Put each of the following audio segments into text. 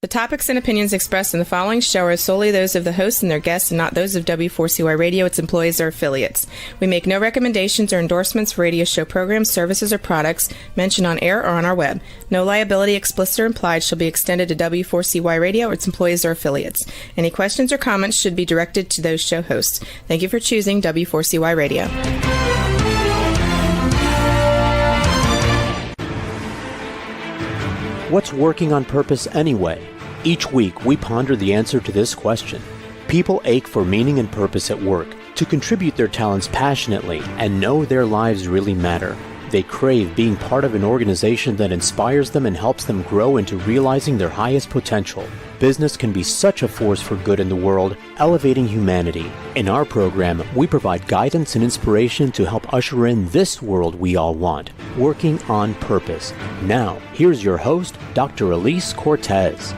topics and opinions expressed in the following show are solely those of the hosts and their guests and not those of W4CY Radio, its employees, or affiliates. We make no recommendations or endorsements for radio show programs, services, or products mentioned on air or on our web. No liability, explicit or implied, shall be extended to W4CY Radio or its employees or affiliates. Any questions or comments should be directed to those show hosts. Thank you for choosing W4CY Radio. What's working on purpose anyway? Each week, we ponder the answer to this question. People ache for meaning and purpose at work, to contribute their talents passionately and know their lives really matter. They crave being part of an organization that inspires them and helps them grow into realizing their highest potential. Business can be such a force for good in the world, elevating humanity. In our program, we provide guidance and inspiration to help usher in this world we all want, working on purpose. Now, here's your host, Dr. Elise Cortez.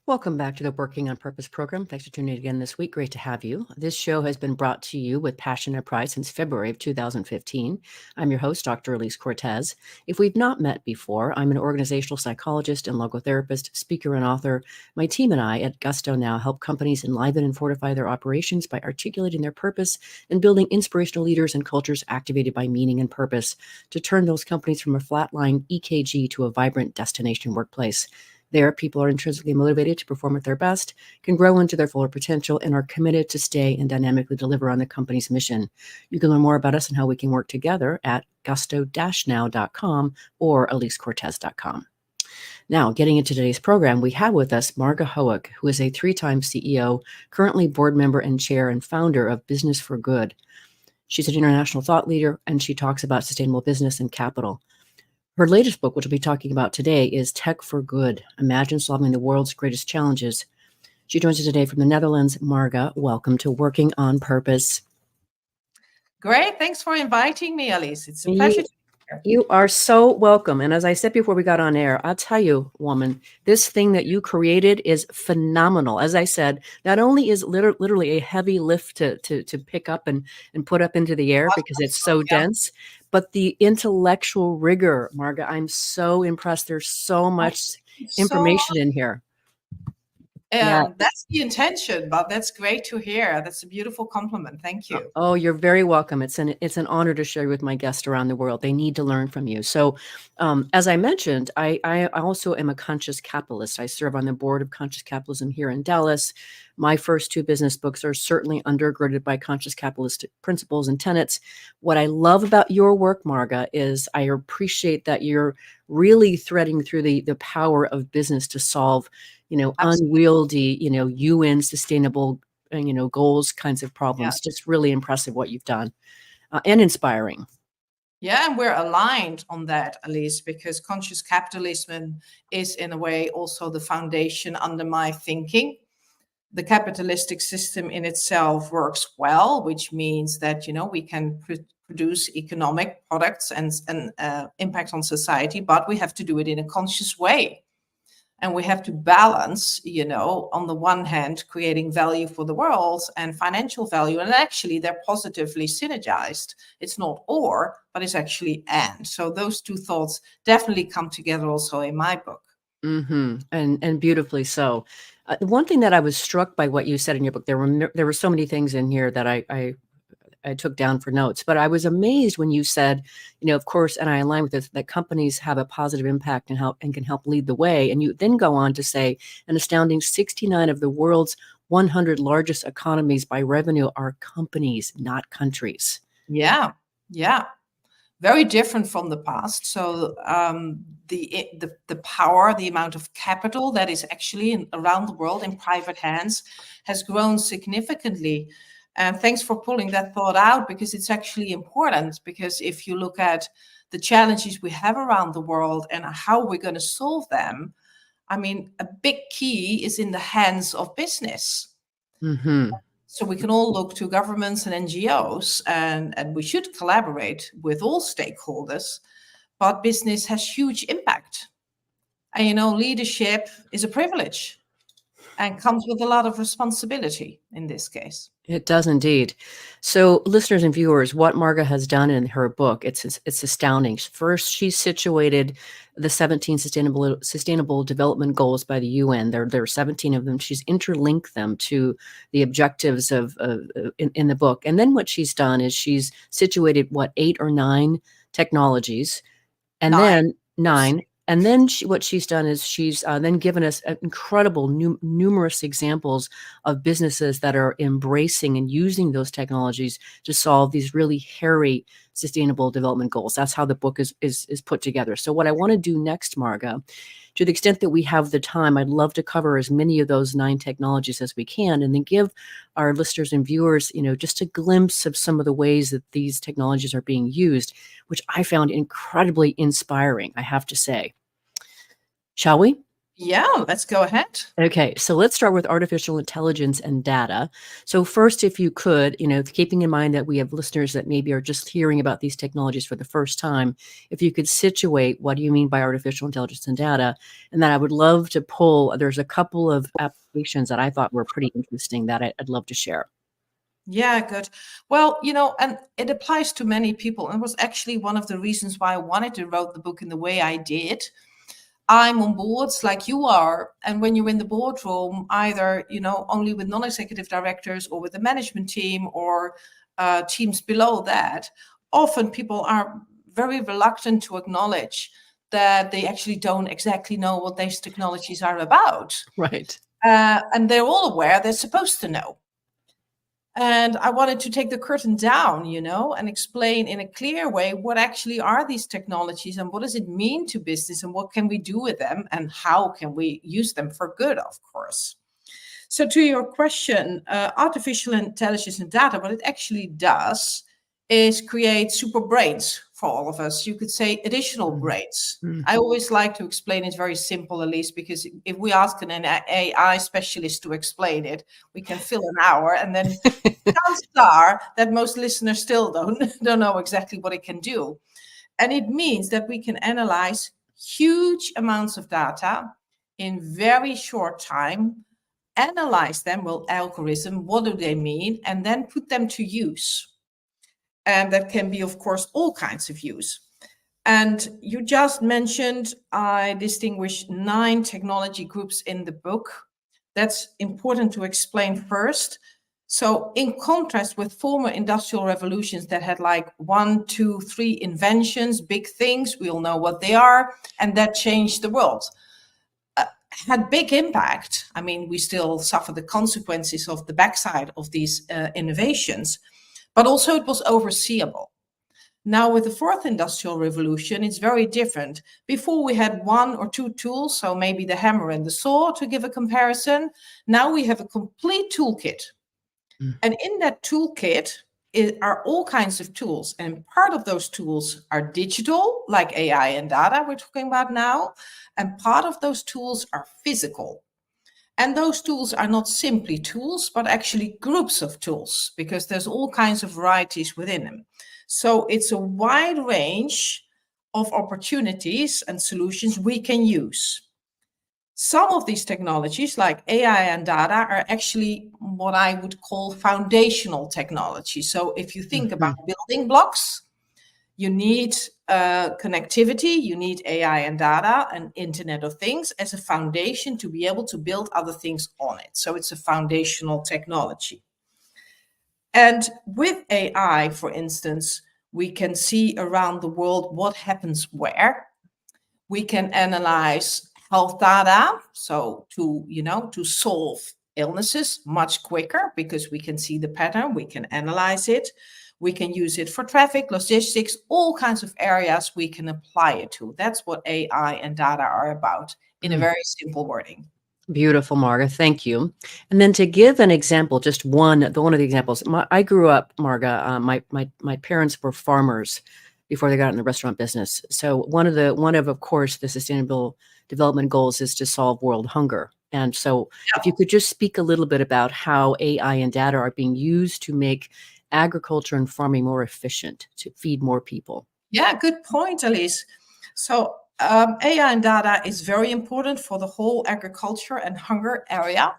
Welcome back to the Working on Purpose program. Thanks for tuning in again this week. Great to have you. This show has been brought to you with passion and pride since February of 2015. I'm your host, Dr. Elise Cortez. If we've not met before, I'm an organizational psychologist and logotherapist, speaker, and author. My team and I at Gusto Now help companies enliven and fortify their operations by articulating their purpose and building inspirational leaders and cultures activated by meaning and purpose to turn those companies from a flatline EKG to a vibrant destination workplace. There, people are intrinsically motivated to perform at their best, can grow into their fuller potential, and are committed to stay and dynamically deliver on the company's mission. You can learn more about us and how we can work together at gusto-now.com or elisecortez.com. Now, getting into today's program, we have with us Marga Hoek, who is a 3-time CEO, currently board member and chair and founder of Business for Good. She's an international thought leader, and she talks about sustainable business and capital. Her latest book, which we'll be talking about today, is Tech for Good. Imagine solving the world's greatest challenges. She joins us today from the Netherlands. Marga, welcome to Working on Purpose. Great. Thanks for inviting me, Elise. It's a pleasure to be here. You are so welcome. And as I said before we got on air, I'll tell you, woman, this thing that you created is phenomenal. As I said, not only is literally a heavy lift to pick up and put up into the air because it's so dense, but the intellectual rigor, Marga, I'm so impressed. There's so much information in here. That's the intention, but that's great to hear. That's a beautiful compliment. Thank you. Oh, you're very welcome. It's an honor to share with my guests around the world. They need to learn from you. So, as I mentioned, I also am a conscious capitalist. I serve on the board of Conscious Capitalism here in Dallas. My first 2 business books are certainly undergirded by conscious capitalist principles and tenets. What I love about your work, Marga, is I appreciate that you're really threading through the power of business to solve, unwieldy, UN sustainable, goals kinds of problems. Yeah. Just really impressive what you've done and inspiring. Yeah, and we're aligned on that, Elise, because conscious capitalism is in a way also the foundation under my thinking. The capitalistic system in itself works well, which means that, we can produce economic products and impact on society, but we have to do it in a conscious way. And we have to balance, on the one hand, creating value for the world and financial value. And actually, they're positively synergized. It's not or, but it's actually and. So those 2 thoughts definitely come together also in my book. Mm-hmm. And beautifully so. The one thing that I was struck by what you said in your book, there were so many things in here that I took down for notes, but I was amazed when you said, of course, and I align with this, that companies have a positive impact and can help lead the way. And you then go on to say an astounding 69 of the world's 100 largest economies by revenue are companies, not countries. Yeah. Very different from the past. So the power, the amount of capital that is actually around the world in private hands has grown significantly. And thanks for pulling that thought out, because it's actually important. Because if you look at the challenges we have around the world and how we're going to solve them, a big key is in the hands of business. Mm-hmm. So we can all look to governments and NGOs, and we should collaborate with all stakeholders, but business has huge impact. And leadership is a privilege. and comes with a lot of responsibility in this case. It does indeed. So, listeners and viewers, what Marga has done in her book, it's astounding. First, she situated the 17 sustainable development goals by the UN. There are 17 of them. She's interlinked them to the objectives of in the book. And then what she's done is she's situated 8 or 9 technologies, and then 9. And then what she's done is she's then given us incredible numerous examples of businesses that are embracing and using those technologies to solve these really hairy sustainable development goals. That's how the book is put together. So what I want to do next, Marga, to the extent that we have the time, I'd love to cover as many of those 9 technologies as we can, and then give our listeners and viewers, just a glimpse of some of the ways that these technologies are being used, which I found incredibly inspiring, I have to say. Shall we? Yeah, let's go ahead. Okay, so let's start with artificial intelligence and data. So first, if you could, keeping in mind that we have listeners that maybe are just hearing about these technologies for the first time, if you could situate what do you mean by artificial intelligence and data, and then I would love to pull, there's a couple of applications that I thought were pretty interesting that I'd love to share. Yeah, good. Well, and it applies to many people. And it was actually one of the reasons why I wanted to write the book in the way I did. I'm on boards like you are. And when you're in the boardroom, either, only with non-executive directors or with the management team or teams below that, often people are very reluctant to acknowledge that they actually don't exactly know what these technologies are about. Right. And they're all aware they're supposed to know. And I wanted to take the curtain down, and explain in a clear way what actually are these technologies and what does it mean to business and what can we do with them and how can we use them for good, of course. So to your question, artificial intelligence and data, what it actually does is create super brains for all of us. You could say additional brains. Mm-hmm. I always like to explain it very simple, Elise, because if we ask an AI specialist to explain it, we can fill an hour, and then chances are that most listeners still don't know exactly what it can do. And it means that we can analyze huge amounts of data in very short time, analyze them with algorithm, what do they mean, and then put them to use. And that can be, of course, all kinds of use. And you just mentioned, I distinguish 9 technology groups in the book. That's important to explain first. So in contrast with former industrial revolutions that had 1, 2, 3 inventions, big things, we all know what they are, and that changed the world. Had big impact. I mean, we still suffer the consequences of the backside of these innovations. But also it was overseeable. Now with the 4th industrial revolution, it's very different. Before we had 1 or 2 tools, so maybe the hammer and the saw to give a comparison. Now we have a complete toolkit. And in that toolkit are all kinds of tools. And part of those tools are digital, like AI and data we're talking about now. And part of those tools are physical. And those tools are not simply tools, but actually groups of tools, because there's all kinds of varieties within them. So it's a wide range of opportunities and solutions we can use. Some of these technologies, like AI and data, are actually what I would call foundational technology. So if you think about building blocks, you need connectivity, you need AI and data and Internet of Things as a foundation to be able to build other things on it. So it's a foundational technology. And with AI, for instance, we can see around the world what happens where. We can analyze health data, so to solve illnesses much quicker because we can see the pattern, we can analyze it. We can use it for traffic, logistics, all kinds of areas we can apply it to. That's what AI and data are about in a very simple wording. Beautiful, Marga. Thank you. And then to give an example, just one of the examples. I grew up, Marga. My parents were farmers before they got in the restaurant business. So one of course, the Sustainable Development Goals is to solve world hunger. And so, if you could just speak a little bit about how AI and data are being used to make agriculture and farming more efficient to feed more people. Yeah, good point, Elise. So AI and data is very important for the whole agriculture and hunger area.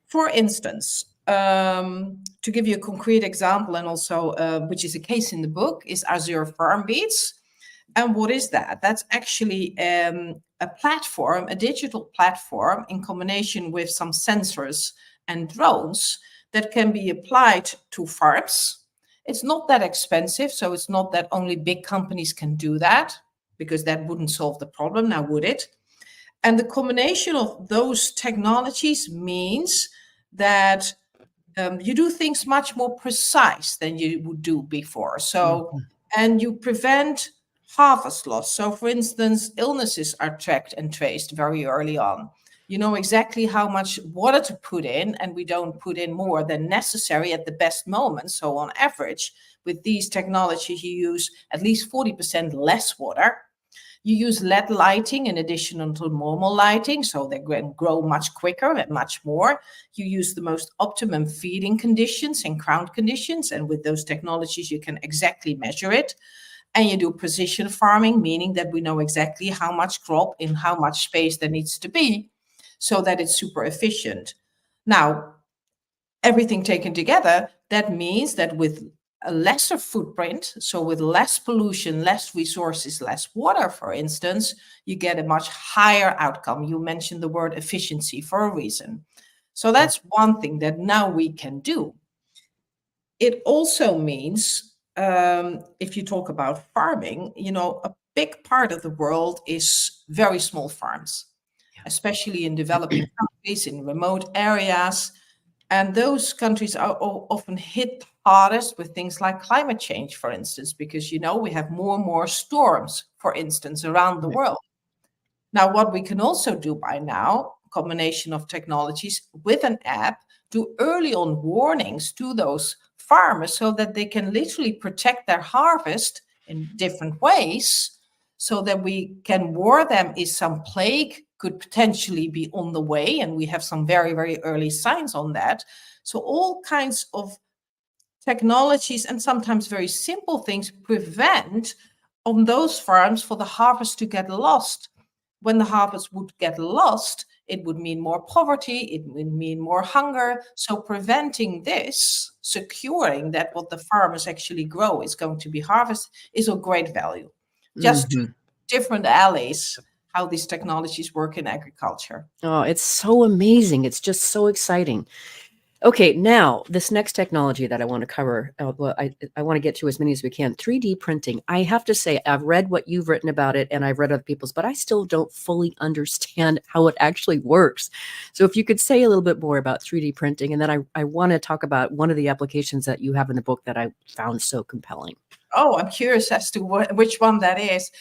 For instance, to give you a concrete example, and also which is a case in the book, is Azure Farm Beats. And what is that? That's actually a platform, a digital platform in combination with some sensors and drones that can be applied to farms. It's not that expensive, so it's not that only big companies can do that, because that wouldn't solve the problem, now would it? And the combination of those technologies means that you do things much more precise than you would do before. So, and you prevent harvest loss. So, for instance, illnesses are tracked and traced very early on. You know exactly how much water to put in, and we don't put in more than necessary at the best moment. So, on average, with these technologies, you use at least 40% less water. You use LED lighting in addition to normal lighting, so they can grow much quicker and much more. You use the most optimum feeding conditions and ground conditions, and with those technologies, you can exactly measure it. And you do precision farming, meaning that we know exactly how much crop in how much space there needs to be, so that it's super efficient. Now, everything taken together, that means that with a lesser footprint, so with less pollution, less resources, less water, for instance, you get a much higher outcome. You mentioned the word efficiency for a reason. So that's one thing that now we can do. It also means, if you talk about farming, you know, a big part of the world is very small farms, especially in developing countries, in remote areas. And those countries are often hit hardest with things like climate change, for instance, because, you know, we have more and more storms, for instance, around the world. Now, what we can also do by now, combination of technologies with an app, do early on warnings to those farmers so that they can literally protect their harvest in different ways, so that we can warn them if some plague could potentially be on the way. And we have some very, very early signs on that. So all kinds of technologies and sometimes very simple things prevent on those farms for the harvest to get lost. When the harvest would get lost, it would mean more poverty, it would mean more hunger. So preventing this, securing that what the farmers actually grow is going to be harvested, is of great value. Just two different alleys, how these technologies work in agriculture. Oh, it's so amazing. It's just so exciting. Okay, now this next technology that I want to cover, well, I want to get to as many as we can. 3D printing. I have to say, I've read what you've written about it, and I've read other people's, but I still don't fully understand how it actually works. So if you could say a little bit more about 3D printing, and then I want to talk about one of the applications that you have in the book that I found so compelling. Oh, I'm curious as to which one that is.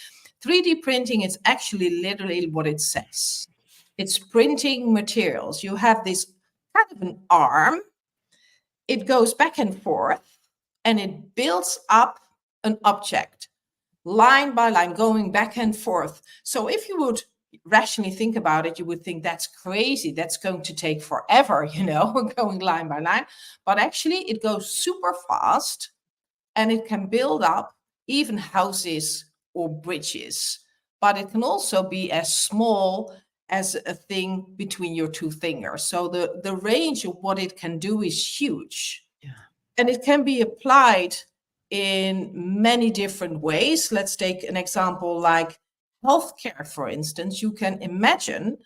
3D printing is actually literally what it says. It's printing materials. You have this kind of an arm. It goes back and forth, and it builds up an object, line by line, going back and forth. So if you would rationally think about it, you would think that's crazy. That's going to take forever, you know, going line by line. But actually, it goes super fast, and it can build up even houses or bridges. But it can also be as small as a thing between your two fingers. So the range of what it can do is huge. Yeah. And it can be applied in many different ways. Let's take an example like healthcare, for instance. You can imagine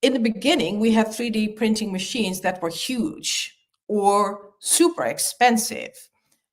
in the beginning, we had 3D printing machines that were huge or super expensive.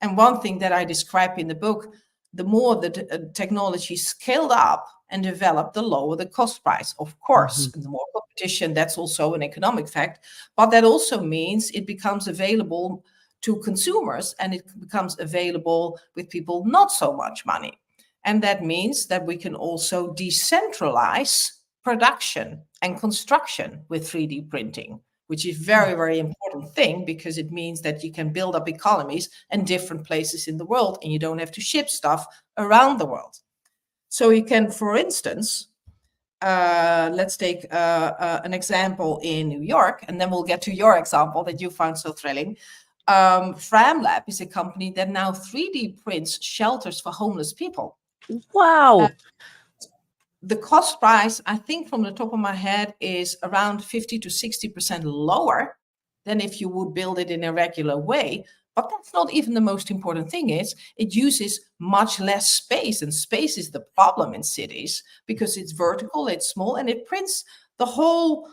And one thing that I describe in the book, the more the technology scaled up and developed, the lower the cost price, of course. And the more competition, that's also an economic fact. But that also means it becomes available to consumers, and it becomes available with people not so much money. And that means that we can also decentralize production and construction with 3D printing, which is very, very important thing, because it means that you can build up economies in different places in the world, and you don't have to ship stuff around the world. So you can, for instance, let's take an example in New York, and then we'll get to your example that you found so thrilling. FramLab is a company that now 3D prints shelters for homeless people. Wow. the cost price, I think from the top of my head, is around 50 to 60% lower than if you would build it in a regular way. But that's not even the most important thing. Is it uses much less space, and space is the problem in cities because it's vertical, it's small, and it prints the whole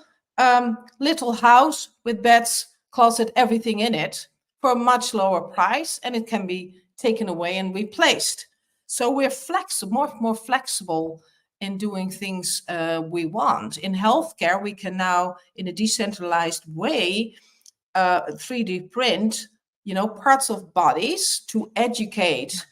little house with beds, closet, everything in it for a much lower price, and it can be taken away and replaced. So we're flexible, more flexible in doing things we want. In healthcare, we can now, in a decentralized way, 3D print, parts of bodies to educate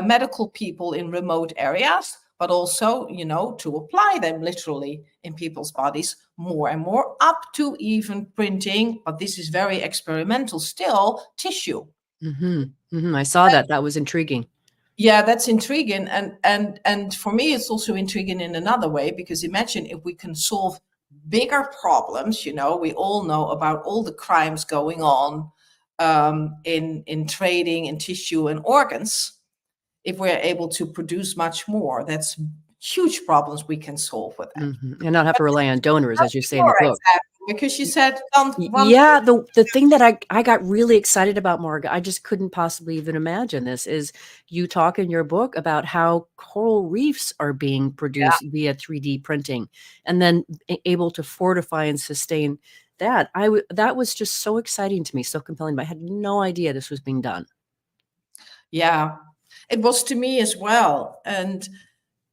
medical people in remote areas, but also, to apply them literally in people's bodies more and more, up to even printing, but this is very experimental still, tissue. I saw that. That was intriguing. Yeah, that's intriguing. And for me, it's also intriguing in another way, because imagine if we can solve bigger problems. We all know about all the crimes going on in trading in tissue and organs. If we're able to produce much more, that's huge problems we can solve with that. And not have to rely on donors, as you say in the book. Exactly. Because you said, the thing that I got really excited about, Marga, I just couldn't possibly even imagine this, is you talk in your book about how coral reefs are being produced via 3D printing, and then able to fortify and sustain that. That was just so exciting to me, so compelling, but I had no idea this was being done. Yeah, it was to me as well. And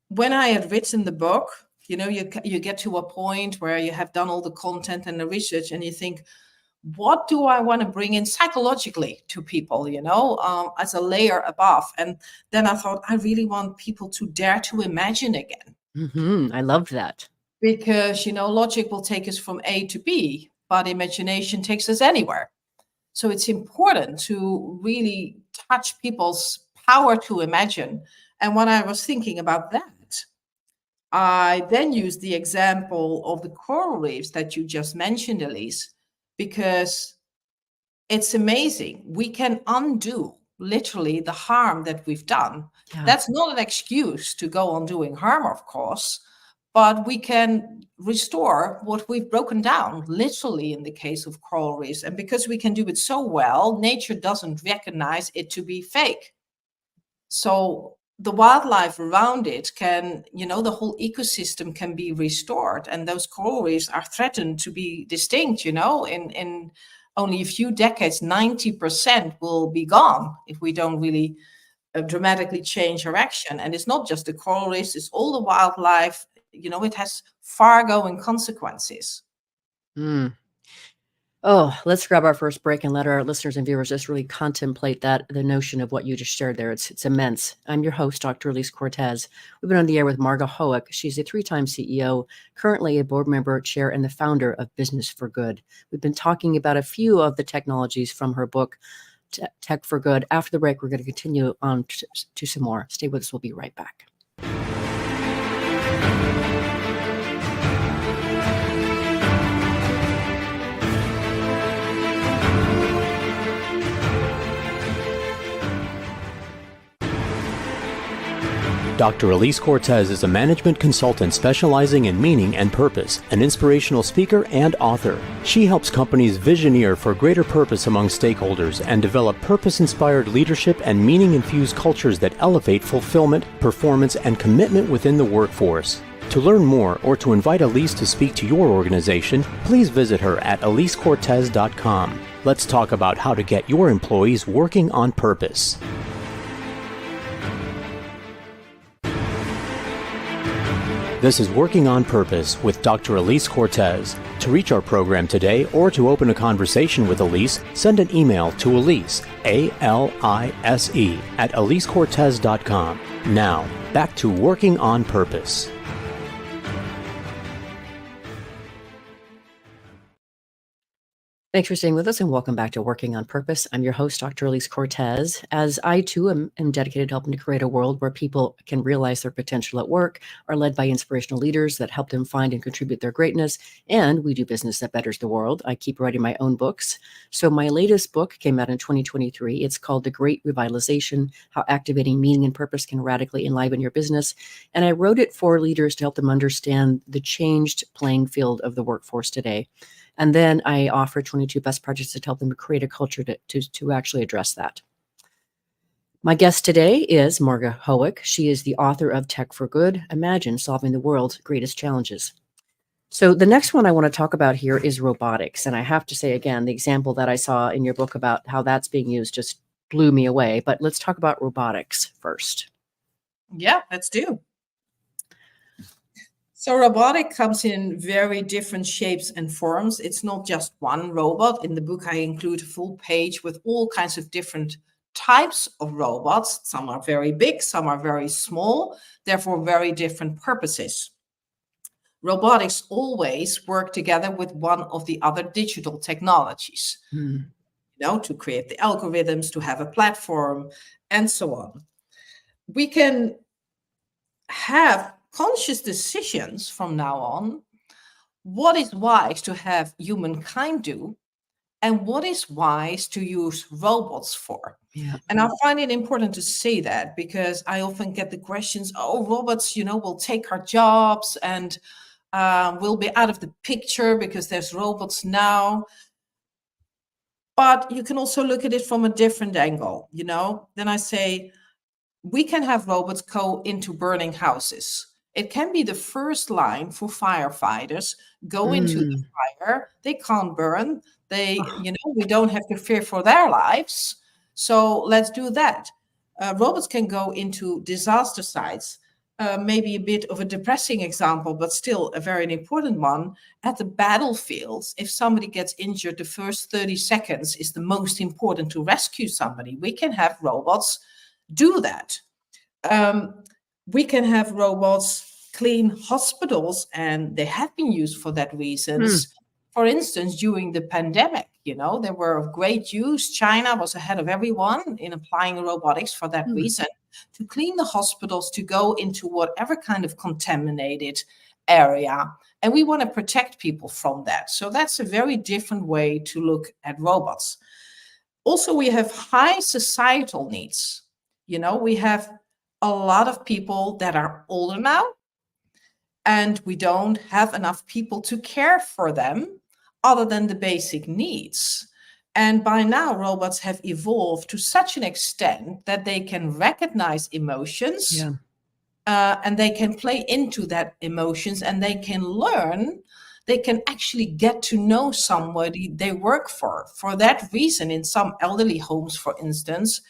when I had written the book, you get to a point where you have done all the content and the research, and you think, what do I want to bring in psychologically to people, as a layer above? And then I thought, I really want people to dare to imagine again. I loved that. Because, logic will take us from A to B, but imagination takes us anywhere. So it's important to really touch people's power to imagine. And when I was thinking about that, I then used the example of the coral reefs that you just mentioned, Elise, because it's amazing. We can undo literally the harm that we've done. Yeah. That's not an excuse to go on doing harm, of course, but we can restore what we've broken down, literally in the case of coral reefs. And because we can do it so well, nature doesn't recognize it to be fake. So the wildlife around it can, the whole ecosystem can be restored. And those coral reefs are threatened to be extinct, in only a few decades, 90% will be gone if we don't really dramatically change our action. And it's not just the coral reefs, it's all the wildlife. It has far-going consequences. Oh, let's grab our first break and let our listeners and viewers just really contemplate the notion of what you just shared there. It's immense. I'm your host, Dr. Elise Cortez. We've been on the air with Marga Hoek. She's a 3-time CEO, currently a board member, chair, and the founder of Business for Good. We've been talking about a few of the technologies from her book, Tech for Good. After the break, we're going to continue on to some more. Stay with us. We'll be right back. Dr. Elise Cortez is a management consultant specializing in meaning and purpose, an inspirational speaker and author. She helps companies visioneer for greater purpose among stakeholders and develop purpose-inspired leadership and meaning-infused cultures that elevate fulfillment, performance, and commitment within the workforce. To learn more or to invite Elise to speak to your organization, please visit her at elisecortez.com. Let's talk about how to get your employees working on purpose. This is Working on Purpose with Dr. Elise Cortez. To reach our program today or to open a conversation with Elise, send an email to Elise, A-L-I-S-E, at elisecortez.com. Now, back to Working on Purpose. Thanks for staying with us and welcome back to Working on Purpose. I'm your host, Dr. Elise Cortez. As I too am dedicated to helping to create a world where people can realize their potential at work, are led by inspirational leaders that help them find and contribute their greatness, and we do business that betters the world. I keep writing my own books. So my latest book came out in 2023. It's called The Great Revitalization: How Activating Meaning and Purpose Can Radically Enliven Your Business. And I wrote it for leaders to help them understand the changed playing field of the workforce today. And then I offer 22 best practices to help them create a culture to actually address that. My guest today is Marga Hoek. She is the author of Tech for Good: Imagine Solving the World's Greatest Challenges. So the next one I want to talk about here is robotics. And I have to say, again, the example that I saw in your book about how that's being used just blew me away. But let's talk about robotics first. Yeah, let's do. So robotic comes in very different shapes and forms. It's not just one robot. In the book, I include a full page with all kinds of different types of robots. Some are very big, some are very small, therefore very different purposes. Robotics always work together with one of the other digital technologies, to create the algorithms, to have a platform, and so on. We can have conscious decisions from now on, what is wise to have humankind do and what is wise to use robots for. Yeah. And I find it important to say that because I often get the questions, oh, robots, will take our jobs and we'll be out of the picture because there's robots now. But you can also look at it from a different angle, Then I say, we can have robots go into burning houses. It can be the first line for firefighters. Go into the fire. They can't burn. We don't have to fear for their lives. So let's do that. Robots can go into disaster sites. Maybe a bit of a depressing example, but still a very important one. At the battlefields, if somebody gets injured, the first 30 seconds is the most important to rescue somebody. We can have robots do that. We can have robots clean hospitals, and they have been used for that reasons. For instance, during the pandemic, they were of great use. China was ahead of everyone in applying robotics for that reason, to clean the hospitals, to go into whatever kind of contaminated area. And we want to protect people from that. So that's a very different way to look at robots. Also, we have high societal needs. We have a lot of people that are older now, and we don't have enough people to care for them other than the basic needs. And by now, robots have evolved to such an extent that they can recognize emotions, and they can play into that emotions, and they can learn. They can actually get to know somebody they work for. For that reason, in some elderly homes, for instance,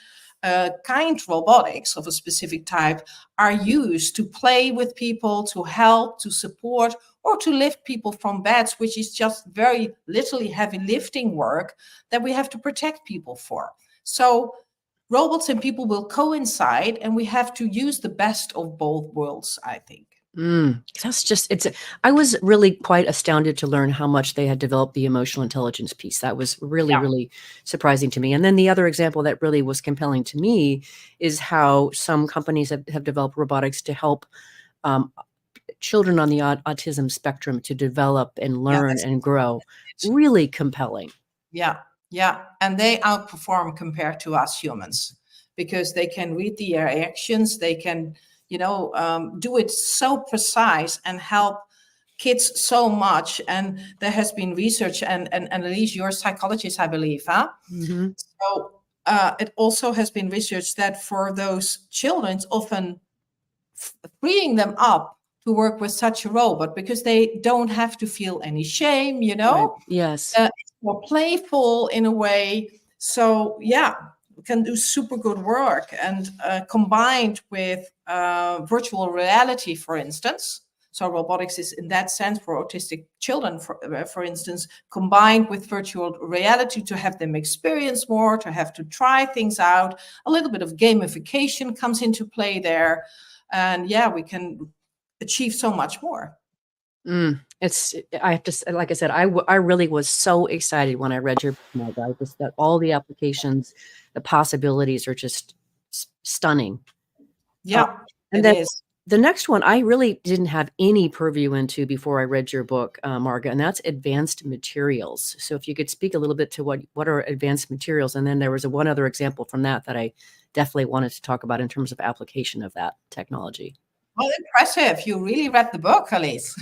kind robotics of a specific type are used to play with people, to help, to support, or to lift people from beds, which is just very literally heavy lifting work that we have to protect people for. So robots and people will coincide, and we have to use the best of both worlds, I think. That's just, I was really quite astounded to learn how much they had developed the emotional intelligence piece. That was really, really surprising to me. And then the other example that really was compelling to me is how some companies have developed robotics to help children on the autism spectrum to develop and learn and grow. Really compelling. Yeah. And they outperform compared to us humans because they can read the reactions. They can do it so precise and help kids so much. And there has been research, and Elise, you're a psychologist, I believe, huh? So it also has been researched that for those children, it's often freeing them up to work with such a robot because they don't have to feel any shame, Right. Yes. It's more playful in a way. So we can do super good work, and combined with virtual reality, for instance. So robotics is in that sense for autistic children, for instance, combined with virtual reality to have them experience more, to have to try things out. A little bit of gamification comes into play there. And we can achieve so much more. I have to, like I said, I really was so excited when I read your book, Marga. Just that all the applications, the possibilities are just stunning. Uh, Yeah, and it then is. the next one I really didn't have any purview into before I read your book, Marga, and that's advanced materials. So if you could speak a little bit to what are advanced materials, and then there was one other example from that I definitely wanted to talk about in terms of application of that technology. Well, impressive. You really read the book, Elise.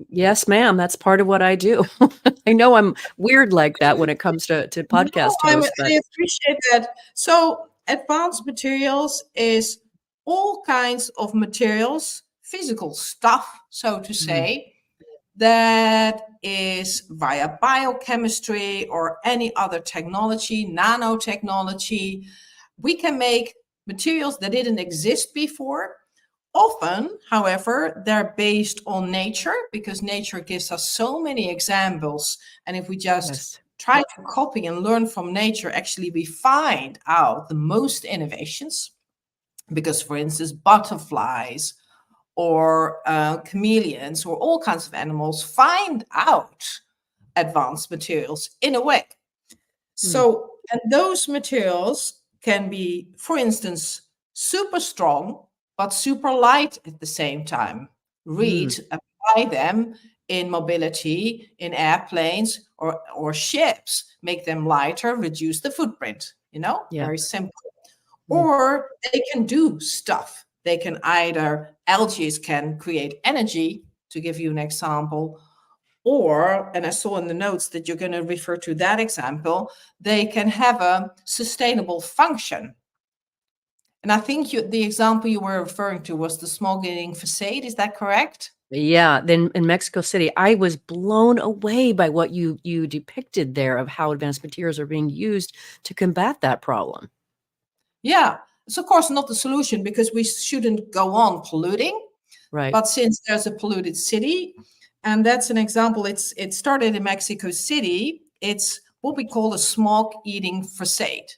Yes, ma'am. That's part of what I do. I know I'm weird like that when it comes to No, podcast I hosts, but appreciate that. So, advanced materials is all kinds of materials, physical stuff, so to mm, say, that is via biochemistry or any other technology, nanotechnology. We can make materials that didn't exist before. Often, however, they're based on nature because nature gives us so many examples. And if we just yes. try to copy and learn from nature, actually, we find out the most innovations. Because, for instance, butterflies or chameleons or all kinds of animals find out advanced materials in a way. Mm, So, and those materials can be, for instance, super strong, but super light at the same time. mm, Apply them in mobility, in airplanes or ships, make them lighter, reduce the footprint, yeah. very simple. Mm, Or they can do stuff. They can either, algae can create energy, to give you an example, or, and I saw in the notes that you're going to refer to that example, they can have a sustainable function. And I think the example you were referring to was the small getting facade. Is that correct? yeah. Then in Mexico City, I was blown away by what you depicted there of how advanced materials are being used to combat that problem. Yeah. It's of course not the solution because we shouldn't go on polluting. Right. But since there's a polluted city, and that's an example, it started in Mexico City. It's what we call a smoke eating facade.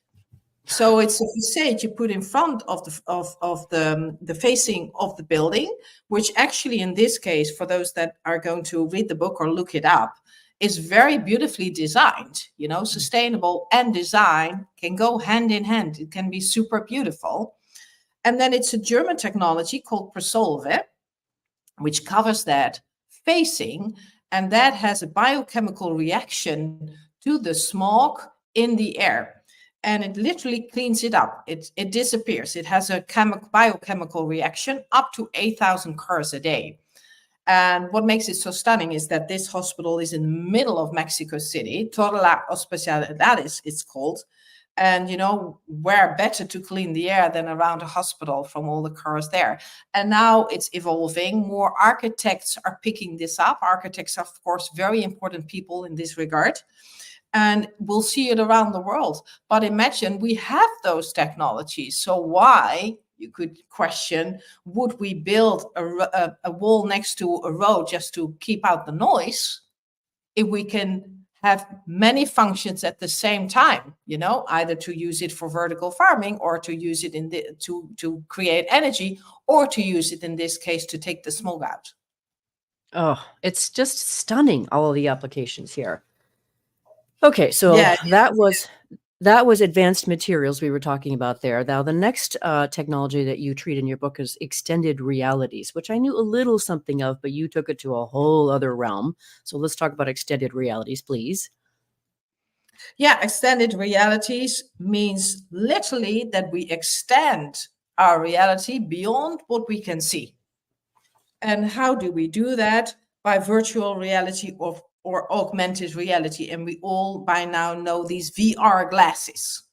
So it's a facade you put in front of the facing of the building, which actually in this case, for those that are going to read the book or look it up, is very beautifully designed. Sustainable and design can go hand in hand. It can be super beautiful. And then it's a German technology called Presolve, which covers that facing, and that has a biochemical reaction to the smog in the air. And it literally cleans it up. It disappears. It has a biochemical reaction up to 8,000 cars a day. And what makes it so stunning is that this hospital is in the middle of Mexico City, Toda Hospitalidades, it's called. And where better to clean the air than around a hospital from all the cars there. And now it's evolving. More architects are picking this up. Architects are, of course, very important people in this regard. And we'll see it around the world. But imagine we have those technologies. So why, you could question, would we build a wall next to a road just to keep out the noise if we can have many functions at the same time, either to use it for vertical farming or to use it to create energy, or to use it in this case to take the smog out. Oh, it's just stunning, all of the applications here. Okay, so Yeah. that was advanced materials we were talking about there. Now, the next technology that you treat in your book is extended realities, which I knew a little something of, but you took it to a whole other realm. So let's talk about extended realities, please. Yeah, extended realities means literally that we extend our reality beyond what we can see. And how do we do that? By virtual reality or augmented reality. And we all by now know these VR glasses.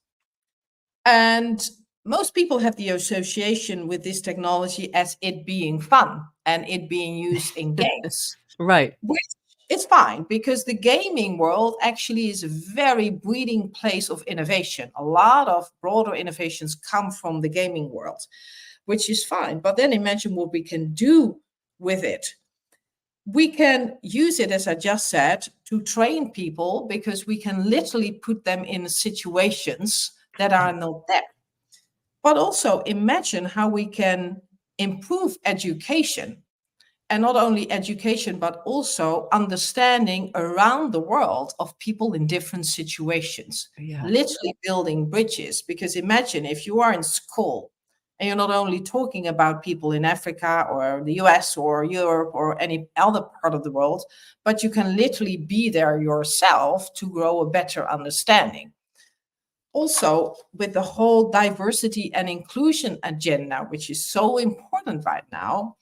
And most people have the association with this technology as it being fun and it being used in games. Right. Which is fine because the gaming world actually is a very breeding place of innovation. A lot of broader innovations come from the gaming world, which is fine. But then imagine what we can do with it. We can use it, as I just said, to train people because we can literally put them in situations that are not there. But also imagine how we can improve education. And not only education, but also understanding around the world of people in different situations, literally building bridges. Because imagine if you are in school and you're not only talking about people in Africa or the US or Europe or any other part of the world, but you can literally be there yourself to grow a better understanding. Also, with the whole diversity and inclusion agenda, which is so important right now,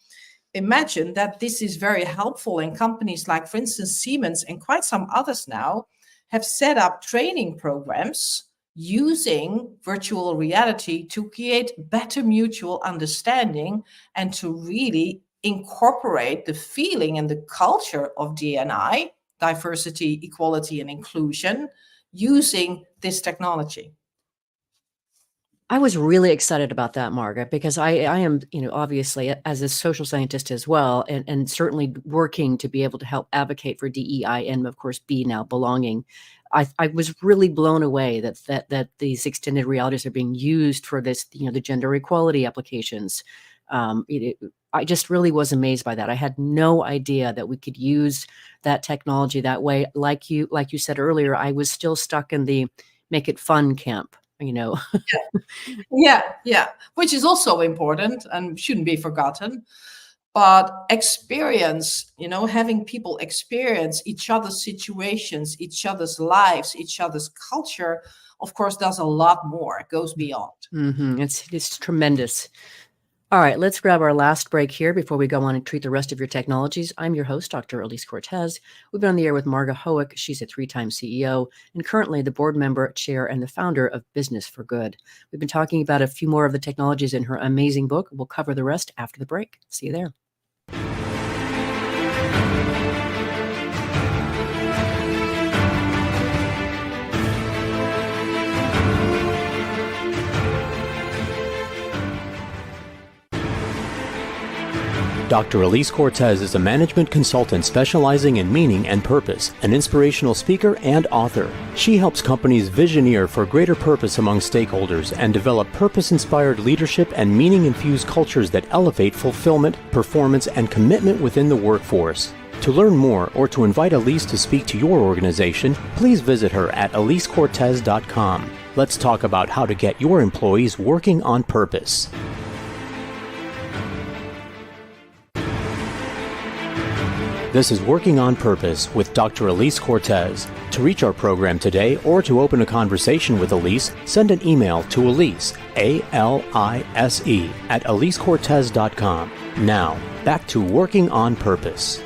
imagine that this is very helpful, and companies like, for instance, Siemens and quite some others now have set up training programs using virtual reality to create better mutual understanding and to really incorporate the feeling and the culture of D&I, diversity, equality, and inclusion, using this technology. I was really excited about that, Marga, because I am, obviously as a social scientist as well, and certainly working to be able to help advocate for DEI and of course B now belonging. I was really blown away that these extended realities are being used for this, the gender equality applications. I just really was amazed by that. I had no idea that we could use that technology that way. Like you said earlier, I was still stuck in the make it fun camp. Yeah, which is also important and shouldn't be forgotten. But experience, having people experience each other's situations, each other's lives, each other's culture, of course, does a lot more. It goes beyond. It's tremendous. All right, let's grab our last break here before we go on and treat the rest of your technologies. I'm your host, Dr. Elise Cortez. We've been on the air with Marga Hoek. She's a 3-time CEO and currently the board member, chair, and the founder of Business for Good. We've been talking about a few more of the technologies in her amazing book. We'll cover the rest after the break. See you there. Dr. Elise Cortez is a management consultant specializing in meaning and purpose, an inspirational speaker and author. She helps companies visioneer for greater purpose among stakeholders and develop purpose-inspired leadership and meaning-infused cultures that elevate fulfillment, performance, and commitment within the workforce. To learn more or to invite Elise to speak to your organization, please visit her at elisecortez.com. Let's talk about how to get your employees working on purpose. This is Working on Purpose with Dr. Elise Cortez. To reach our program today or to open a conversation with Elise, send an email to Elise, A-L-I-S-E, at elisecortez.com. Now, back to Working on Purpose.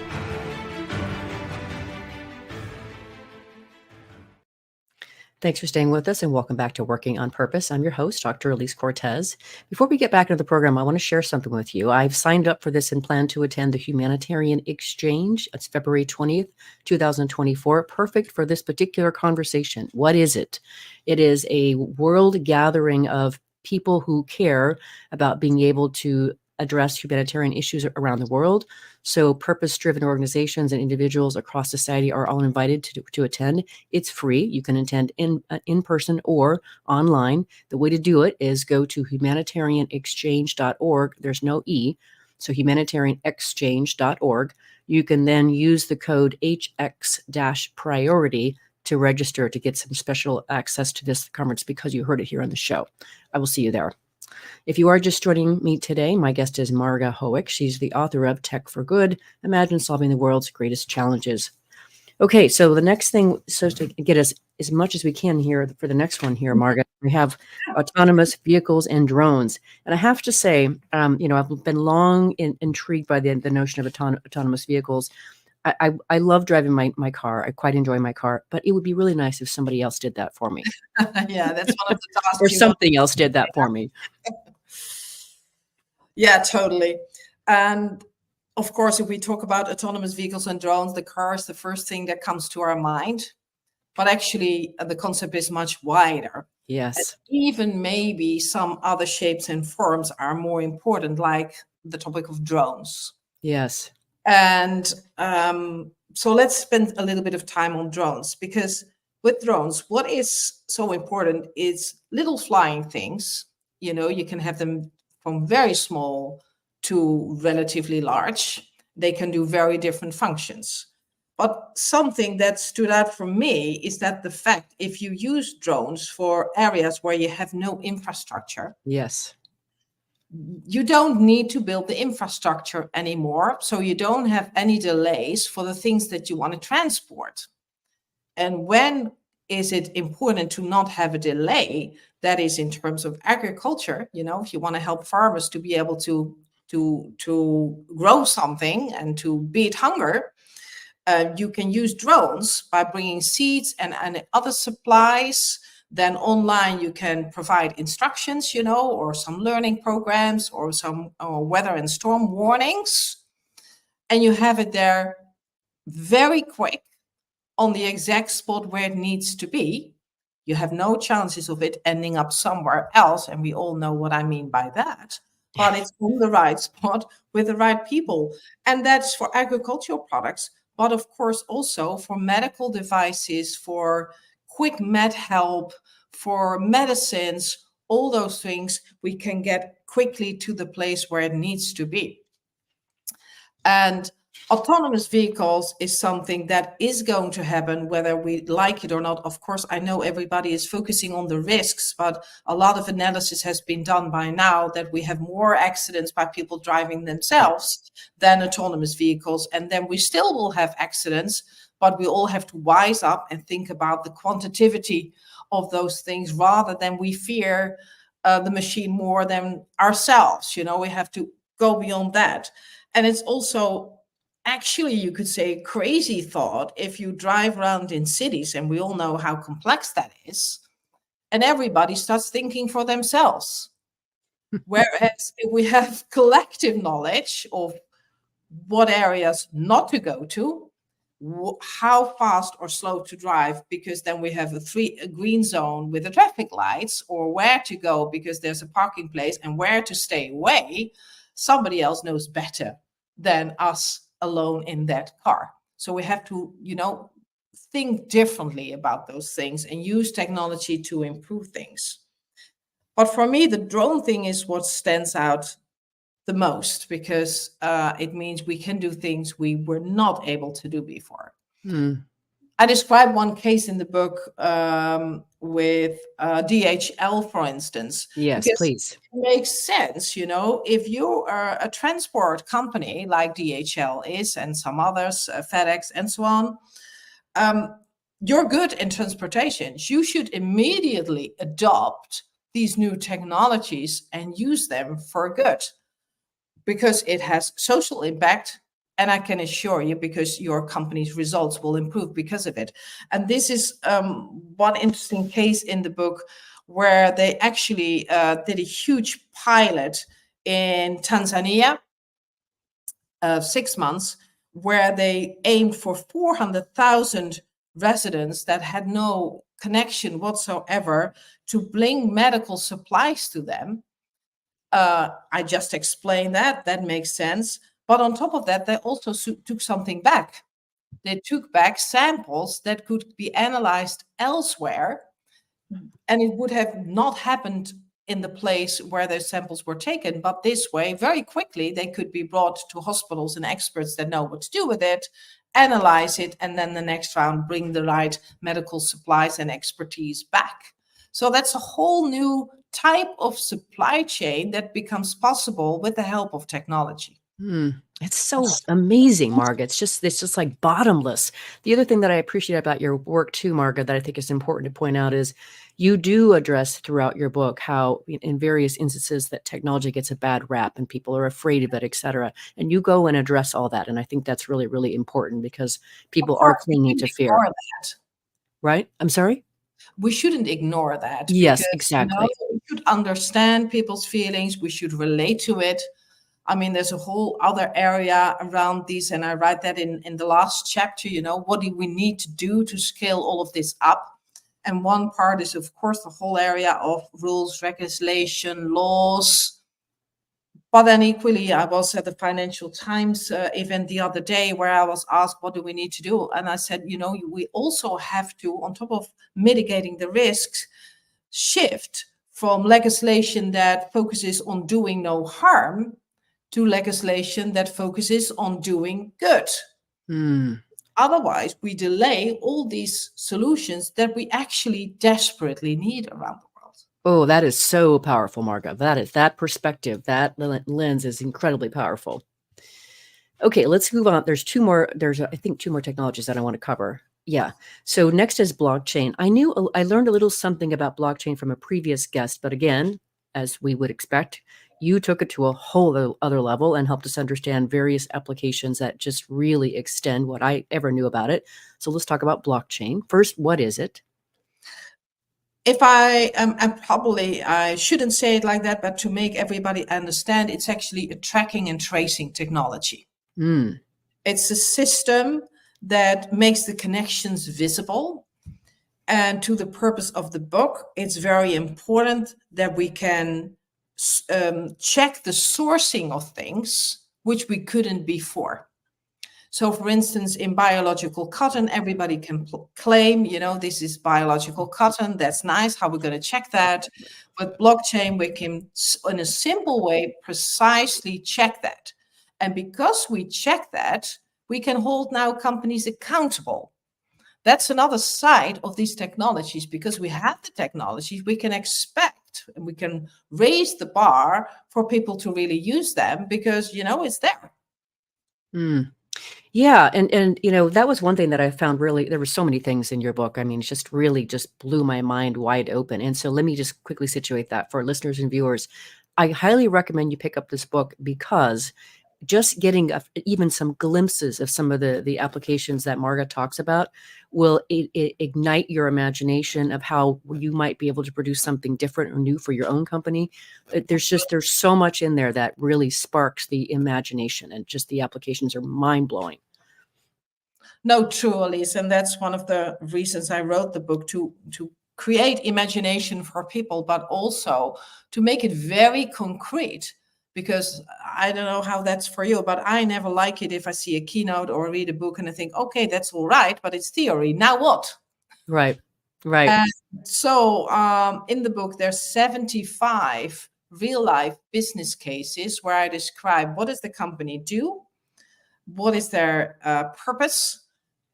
Thanks for staying with us and welcome back to Working on Purpose. I'm your host, Dr. Elise Cortez. Before we get back into the program, I want to share something with you. I've signed up for this and plan to attend the Humanitarian Exchange. It's February 20th, 2024. Perfect for this particular conversation. What is it? It is a world gathering of people who care about being able to address humanitarian issues around the world. So purpose-driven organizations and individuals across society are all invited to attend. It's free. You can attend in person or online. The way to do it is go to humanitarianexchange.org. There's no E, so humanitarianexchange.org. You can then use the code HX-priority to register to get some special access to this conference because you heard it here on the show. I will see you there. If you are just joining me today, my guest is Marga Hoek. She's the author of Tech for Good, Imagine Solving the World's Greatest Challenges. Okay, so the next thing, so to get us as much as we can here for the next one here, Marga, we have autonomous vehicles and drones. And I have to say, I've been long intrigued by the notion of autonomous vehicles. I love driving my car. I quite enjoy my car, but it would be really nice if somebody else did that for me. Yeah, that's one of the tasks. Or something else did that for me. Yeah, totally. And of course, if we talk about autonomous vehicles and drones, the car is the first thing that comes to our mind. But actually, the concept is much wider. Yes. And even maybe some other shapes and forms are more important, like the topic of drones. Yes. And so let's spend a little bit of time on drones, because with drones, what is so important is little flying things. You can have them from very small to relatively large. They can do very different functions. But something that stood out for me is that the fact if you use drones for areas where you have no infrastructure, Yes. you don't need to build the infrastructure anymore. So you don't have any delays for the things that you want to transport. And when is it important to not have a delay? That is in terms of agriculture. If you want to help farmers to be able to grow something and to beat hunger, you can use drones by bringing seeds and other supplies. Then online you can provide instructions, or some learning programs or some weather and storm warnings. And you have it there very quick on the exact spot where it needs to be. You have no chances of it ending up somewhere else. And we all know what I mean by that. But it's on the right spot with the right people. And that's for agricultural products, but of course also for medical devices, for quick med help, for medicines, all those things we can get quickly to the place where it needs to be. And autonomous vehicles is something that is going to happen whether we like it or not. Of course, I know everybody is focusing on the risks, but a lot of analysis has been done by now that we have more accidents by people driving themselves than autonomous vehicles. And then we still will have accidents, but we all have to wise up and think about the quantitativity of those things rather than we fear the machine more than ourselves. We have to go beyond that. And it's also actually, you could say, a crazy thought if you drive around in cities, and we all know how complex that is, and everybody starts thinking for themselves. Whereas if we have collective knowledge of what areas not to go to, how fast or slow to drive, because then we have a green zone with the traffic lights, or where to go because there's a parking place, and where to stay away, somebody else knows better than us alone in that car. So we have to, think differently about those things and use technology to improve things. But for me, the drone thing is what stands out the most, because it means we can do things we were not able to do before. I describe one case in the book with DHL, for instance. Yes, please. It makes sense, if you are a transport company like DHL is, and some others, FedEx and so on, you're good in transportation. You should immediately adopt these new technologies and use them for good, because it has social impact. And I can assure you, because your company's results will improve because of it. And this is one interesting case in the book where they actually did a huge pilot in Tanzania, 6 months, where they aimed for 400,000 residents that had no connection whatsoever to bring medical supplies to them. I just explained that. That makes sense. But on top of that, they also took something back. They took back samples that could be analyzed elsewhere, and it would have not happened in the place where those samples were taken. But this way, very quickly, they could be brought to hospitals and experts that know what to do with it, analyze it, and then the next round bring the right medical supplies and expertise back. So that's a whole new type of supply chain that becomes possible with the help of technology. It's so amazing, Marga. It's just like bottomless. The other thing that I appreciate about your work too, Marga, that I think is important to point out is you do address throughout your book how in various instances that technology gets a bad rap and people are afraid of it, et cetera. And you go and address all that. And I think that's really, really important, because people are clinging to fear. Right? I'm sorry? We shouldn't ignore that. Yes, exactly. We should understand people's feelings. We should relate to it. I mean, there's a whole other area around these, and I write that in the last chapter, what do we need to do to scale all of this up? And one part is, of course, the whole area of rules, regulation, laws. But then equally, I was at the Financial Times event the other day where I was asked, what do we need to do? And I said, we also have to, on top of mitigating the risks, shift from legislation that focuses on doing no harm to legislation that focuses on doing good. Otherwise, we delay all these solutions that we actually desperately need around the world. Oh, that is so powerful, Marga. That perspective, that lens is incredibly powerful. Okay, let's move on. There's I think two more technologies that I want to cover. Yeah. So next is blockchain. I learned a little something about blockchain from a previous guest, but again, as we would expect, you took it to a whole other level and helped us understand various applications that just really extend what I ever knew about it. So let's talk about blockchain. First, what is it? If I shouldn't say it like that, but to make everybody understand, it's actually a tracking and tracing technology. It's a system that makes the connections visible. And to the purpose of the book, it's very important that we can check the sourcing of things, which we couldn't before. So, for instance, in biological cotton, everybody can claim, this is biological cotton. That's nice. How we're going to check that? With blockchain, we can, in a simple way, precisely check that. And because we check that, we can hold now companies accountable. That's another side of these technologies. Because we have the technologies, we can expect and we can raise the bar for people to really use them because, it's there. Yeah. And that was one thing that I found really, there were so many things in your book. I mean, it just really just blew my mind wide open. And so let me just quickly situate that for listeners and viewers. I highly recommend you pick up this book because just getting even some glimpses of some of the applications that Marga talks about will ignite your imagination of how you might be able to produce something different or new for your own company. There's so much in there that really sparks the imagination, and just the applications are mind-blowing. No, true, Elise. And that's one of the reasons I wrote the book, to create imagination for people, but also to make it very concrete. Because I don't know how that's for you, but I never like it if I see a keynote or read a book and I think, okay, that's all right, but it's theory. Now what? Right. And so in the book, there's 75 real life business cases where I describe what does the company do, what is their purpose,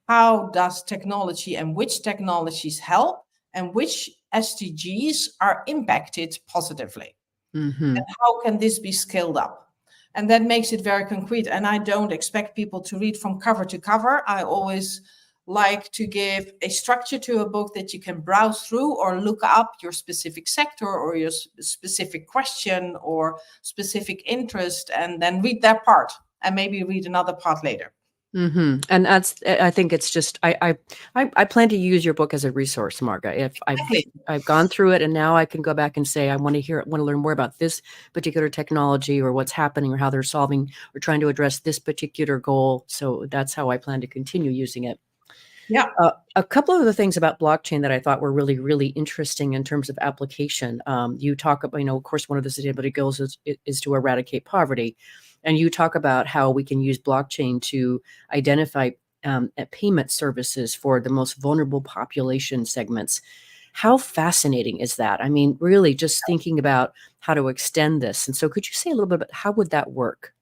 how does technology and which technologies help, and which SDGs are impacted positively. And how can this be scaled up? And that makes it very concrete. And I don't expect people to read from cover to cover. I always like to give a structure to a book that you can browse through or look up your specific sector or your specific question or specific interest, and then read that part and maybe read another part later. And I think it's just, I plan to use your book as a resource, Marga. If I've gone through it and now I can go back and say, I want to learn more about this particular technology or what's happening or how they're solving or trying to address this particular goal. So that's how I plan to continue using it. Yeah. A couple of the things about blockchain that I thought were really, really interesting in terms of application. You talk about, of course, one of the sustainability goals is to eradicate poverty. And you talk about how we can use blockchain to identify payment services for the most vulnerable population segments. How fascinating is that? I mean, really just thinking about how to extend this. And so could you say a little bit about how would that work?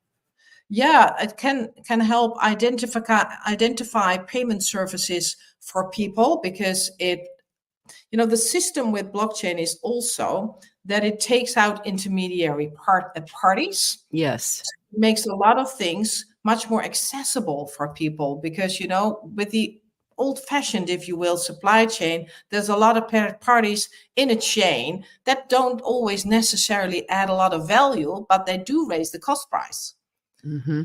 Yeah, it can help identify payment services for people, because the system with blockchain is also that it takes out intermediary parties. Yes. It makes a lot of things much more accessible for people because, with the old-fashioned, if you will, supply chain, there's a lot of parties in a chain that don't always necessarily add a lot of value, but they do raise the cost price.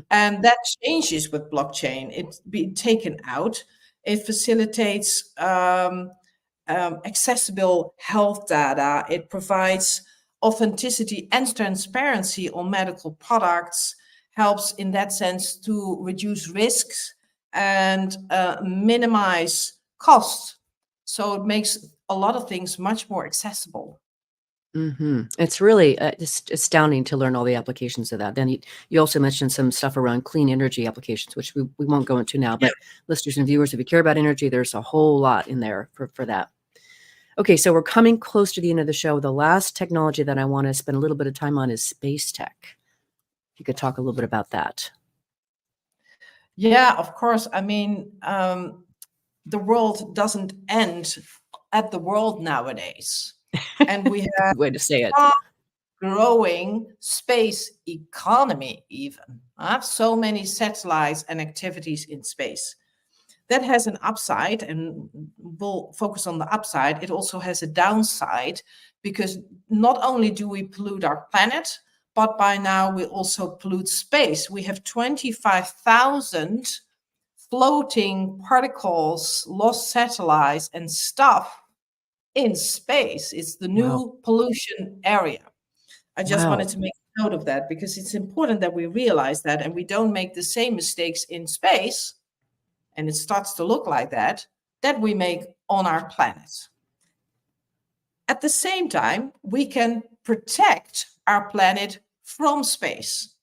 And that changes with blockchain. It's being taken out. It facilitates accessible health data. It provides authenticity and transparency on medical products, helps in that sense to reduce risks and minimize costs. So it makes a lot of things much more accessible. It's really just astounding to learn all the applications of that. Then you also mentioned some stuff around clean energy applications, which we won't go into now, but listeners and viewers, if you care about energy, there's a whole lot in there for that. Okay, so we're coming close to the end of the show. The last technology that I want to spend a little bit of time on is space tech. you could talk a little bit about that. Yeah, of course. I mean, the world doesn't end at the world nowadays. And we have Good way to say it. growing space economy even. So many satellites and activities in space. That has an upside, and we'll focus on the upside. It also has a downside, because not only do we pollute our planet, but by now we also pollute space. We have 25,000 floating particles, lost satellites, and stuff in space. It's the new pollution area. I just wanted to make note of that, because it's important that we realize that and we don't make the same mistakes in space, and it starts to look like that we make on our planet. At the same time, we can protect our planet from space.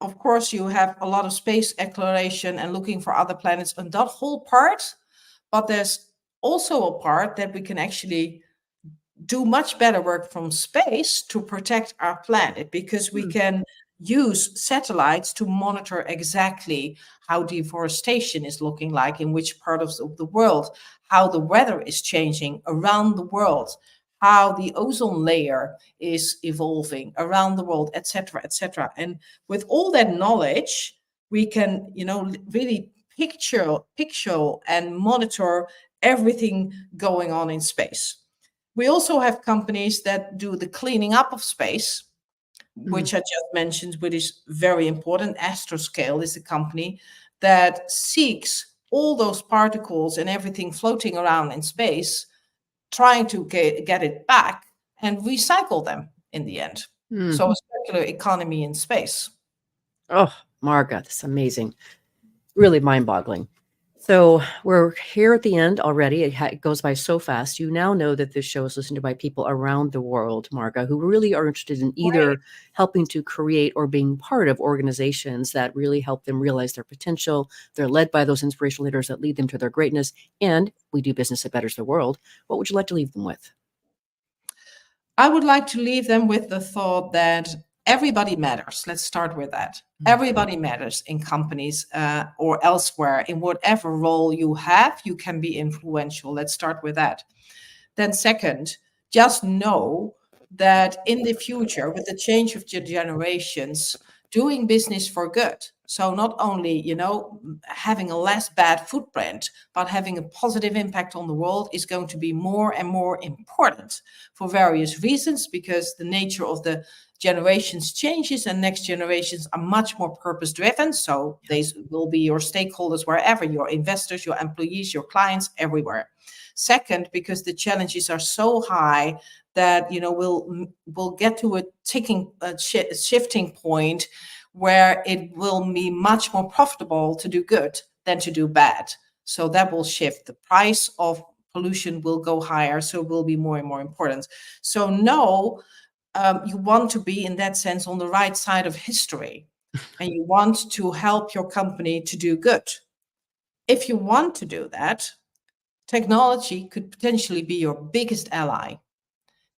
Of course, you have a lot of space exploration and looking for other planets on that whole part, but there's also a part that we can actually do much better work from space to protect our planet, because we can use satellites to monitor exactly how deforestation is looking like in which part of the world, how the weather is changing around the world, how the ozone layer is evolving around the world, etc., etc. And with all that knowledge, we can, really picture and monitor everything going on in space. We also have companies that do the cleaning up of space, which I just mentioned, which is very important. Astroscale is a company that seeks all those particles and everything floating around in space, trying to get it back and recycle them in the end. So a circular economy in space. Oh, Marga, that's amazing. Really mind-boggling. So we're here at the end already. It goes by so fast. You now know that this show is listened to by people around the world, Marga, who really are interested in either helping to create or being part of organizations that really help them realize their potential. They're led by those inspirational leaders that lead them to their greatness. And we do business that betters the world. What would you like to leave them with? I would like to leave them with the thought that everybody matters. Let's start with that. Everybody matters in companies or elsewhere. In whatever role you have, you can be influential. Let's start with that. Then second, just know that in the future, with the change of generations, doing business for good. So not only, having a less bad footprint, but having a positive impact on the world is going to be more and more important for various reasons, because the nature of the generations changes and next generations are much more purpose driven. So they will be your stakeholders wherever, your investors, your employees, your clients, everywhere. Second, because the challenges are so high that we'll get to a shifting point where it will be much more profitable to do good than to do bad. So that will shift. The price of pollution will go higher, so it will be more and more important. So you want to be, in that sense, on the right side of history, and you want to help your company to do good. If you want to do that, technology could potentially be your biggest ally,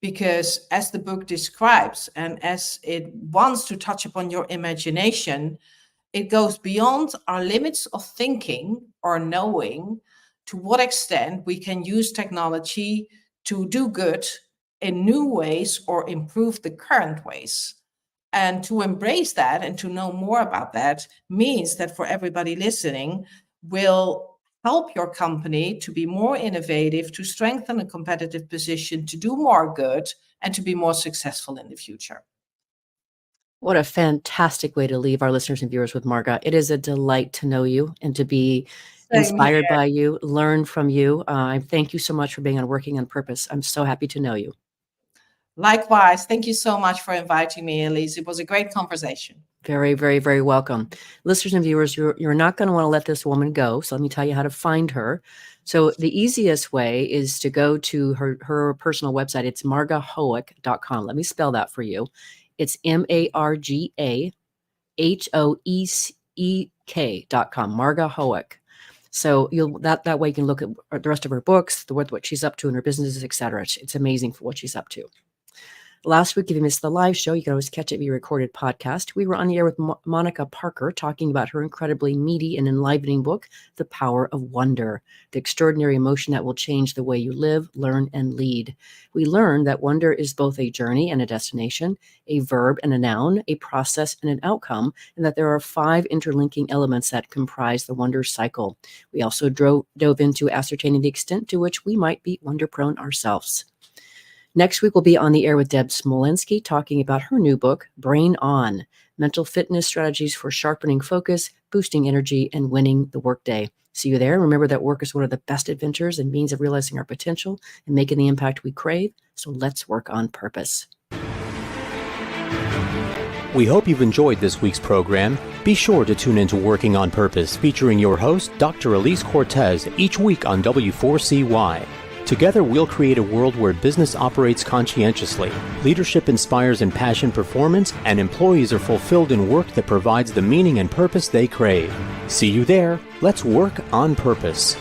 because as the book describes and as it wants to touch upon your imagination, it goes beyond our limits of thinking or knowing to what extent we can use technology to do good in new ways or improve the current ways. And to embrace that and to know more about that means that for everybody listening, will help your company to be more innovative, to strengthen a competitive position, to do more good, and to be more successful in the future. What a fantastic way to leave our listeners and viewers with, Marga. It is a delight to know you and to be inspired by you, learn from you. Thank you so much for being on Working on Purpose. I'm so happy to know you. Likewise. Thank you so much for inviting me, Elise. It was a great conversation. Very, very, very welcome. Listeners and viewers, you're not going to want to let this woman go. So let me tell you how to find her. So the easiest way is to go to her personal website. It's margahoek.com. Let me spell that for you. It's MargaHoek.com, Marga Hoek. So that way you can look at the rest of her books, what she's up to in her businesses, etc. It's amazing for what she's up to. Last week, if you missed the live show, you can always catch it via recorded podcast. We were on the air with Monica Parker talking about her incredibly meaty and enlivening book, The Power of Wonder, the extraordinary emotion that will change the way you live, learn, and lead. We learned that wonder is both a journey and a destination, a verb and a noun, a process and an outcome, and that there are 5 interlinking elements that comprise the wonder cycle. We also dove into ascertaining the extent to which we might be wonder-prone ourselves. Next week, we'll be on the air with Deb Smolensky talking about her new book, Brain On, Mental Fitness Strategies for Sharpening Focus, Boosting Energy, and Winning the Workday. See you there. Remember that work is one of the best adventures and means of realizing our potential and making the impact we crave. So let's work on purpose. We hope you've enjoyed this week's program. Be sure to tune into Working on Purpose, featuring your host, Dr. Elise Cortez, each week on W4CY. Together, we'll create a world where business operates conscientiously, leadership inspires impassioned performance, and employees are fulfilled in work that provides the meaning and purpose they crave. See you there. Let's work on purpose.